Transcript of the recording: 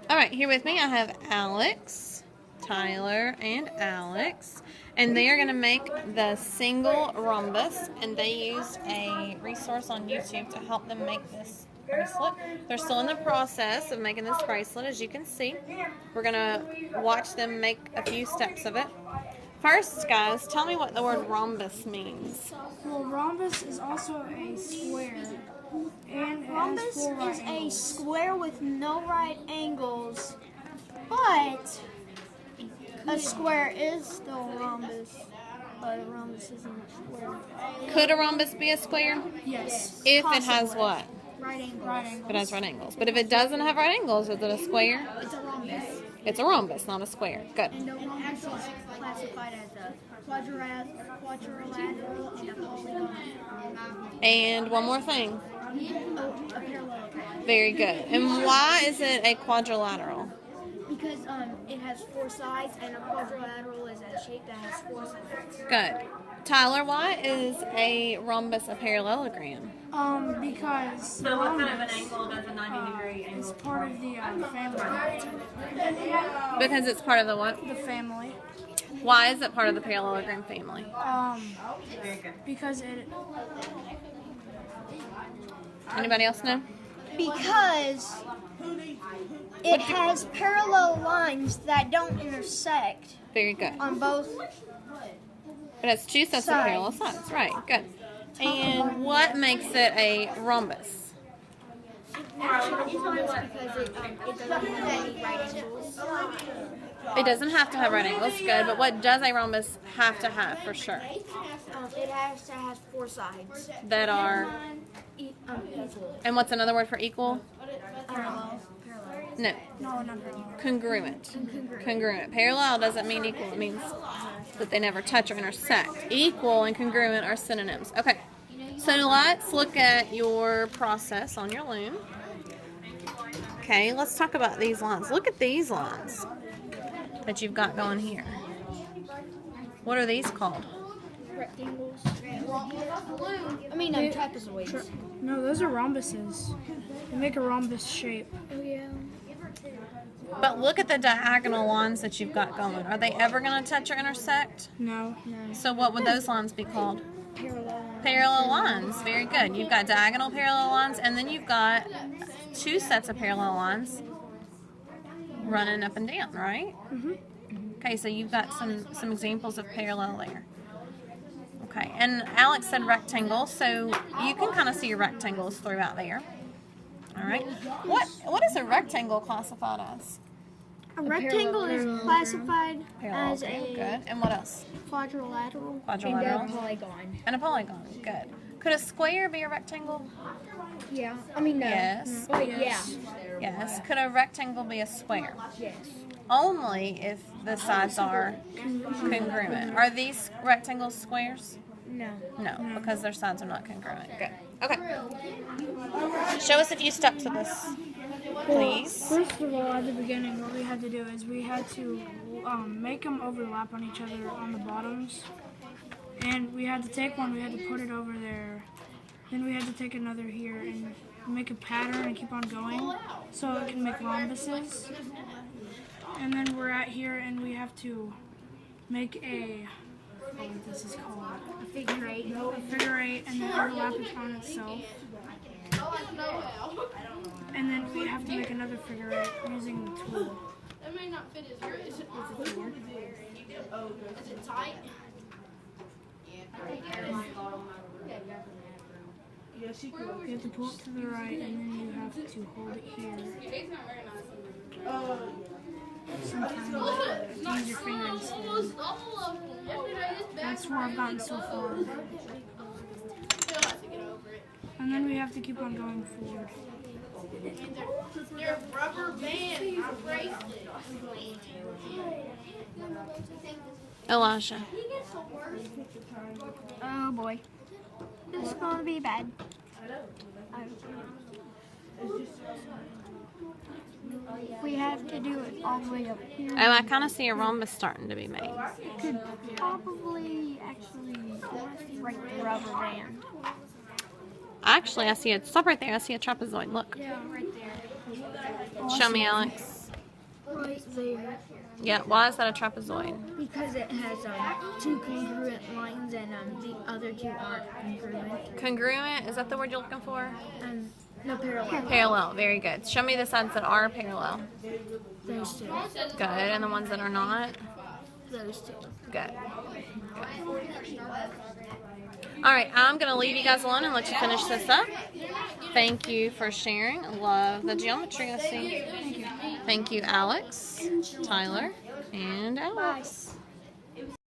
Alright, here with me I have Alex, Tyler, and Alex. And they are going to make the single rhombus. And they used a resource on YouTube to help them make this bracelet. They're still in the process of making this bracelet, as you can see. We're going to watch them make a few steps of it. First, guys, tell me what the word rhombus means. Well, rhombus is also a square. And rhombus is a square with no right angles, but a square is still a rhombus, but a rhombus isn't a square. Could a rhombus be a square? Yes. If Possibly. it has what? Right angles. Right angles. If it has right angles. But if it doesn't have right angles, is it a square? It's a rhombus. It's a rhombus, not a square. Good. And a rhombus is classified as a quadrilateral and a polygon. And one more thing. A parallelogram. Very good. And why is it a quadrilateral? Because it has four sides, and a quadrilateral is a shape that has four sides. Good. Tyler, why is a rhombus a parallelogram? Because the rhombus is part of the family. Because it's part of the what? The family. Why is it part of the parallelogram family? Because it. Anybody else know? Because it has parallel lines that don't intersect Very good. on both. It has two sets of parallel sides. Right. Good. And what makes it a rhombus? It doesn't have any right angles. Good. But what does a rhombus have to have for sure? It has to have four sides That are. equal. And what's another word for equal? Parallel. No. No, not parallel. Congruent. Congruent. Parallel doesn't mean equal. It means that they never touch or intersect. Equal and congruent are synonyms. Okay. So let's look at your process on your loom. Okay, let's talk about these lines. Look at these lines that you've got going here. What are these called? Rectangles. Trapezoids. No, those are rhombuses. They make a rhombus shape. Oh yeah. But look at the diagonal lines that you've got going. Are they ever going to touch or intersect? No. So what would those lines be called? Parallel. Parallel lines. Very good. You've got diagonal parallel lines, and then you've got two sets of parallel lines running up and down, right? Mhm. Okay, so you've got some examples of parallel there. Okay, and Alex said rectangle, so you can kind of see your rectangles throughout there. All right. What is a rectangle classified as? A rectangle is classified Parallel. as Okay, a good. And what else? quadrilateral. Quadrilateral. And a polygon. And a polygon. Good. Could a square be a rectangle? Yeah. I mean, no. Yes. Oh, yeah. Yes. Could a rectangle be a square? Yes. Only if the sides are congruent. Are these rectangles squares? No. No, because their sides are not congruent. Good. Okay. Show us a few steps of this, please. First of all, at the beginning, what we had to do is we had to make them overlap on each other on the bottoms. And we had to take one, we had to put it over there. Then we had to take another here and make a pattern and keep on going so it can make rhombuses. And then we're at here and we have to make a, what this is called? A figure eight. A figure eight, and then overlap it on itself. And then we have to make another figure eight using the tool. That may not fit as good. Is it tight? You have to pull it to the right, and then you have to hold it here. Sometimes use your finger instead. That's where I've gotten so far. And then we have to keep on going forward. They're rubber bands, not bracelets. Elisha. Oh boy. This is going to be bad. We have to do it all the way up here. Oh, I kind of see a rhombus starting to be made. Could probably actually write the rubber band. Actually, I see it. Stop right there. I see a trapezoid. Look. Yeah, right there. Show me, Alex. right there. Yeah, why is that a trapezoid? Because it has two congruent lines and the other two aren't congruent. Congruent, is that the word you're looking for? No, parallel. Parallel, very good. Show me the sides that are parallel. Those two. Good, and the ones that are not? Those two. Good. All right, I'm going to leave you guys alone and let you finish this up. Thank you for sharing. Love the geometry I see. Thank you, Alex, Tyler, and Alex.